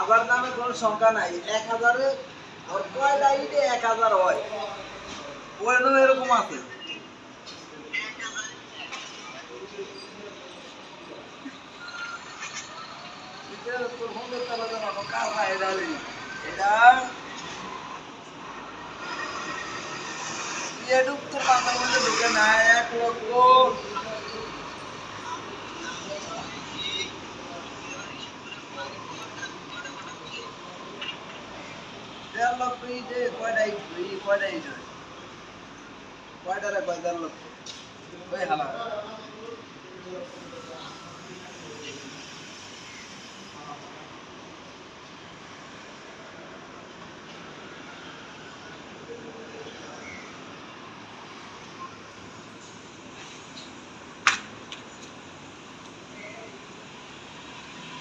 আবার নামে কোনো সংখ্যা নাই 1000-এ ওর কয়টা ইটে 1000 হয় ওইরকম এরকম আছে এটা তোর ফোনে তাহলে জানো কারা এটা এটা এটুক তোর মাথার মধ্যে ঢুকে না 1 লক্ষ 1.5 লক্ষ ইটে কয়টা ইট কয়টা ইট হয় কয়টা রে কয় 1.5 লক্ষ ওই হালা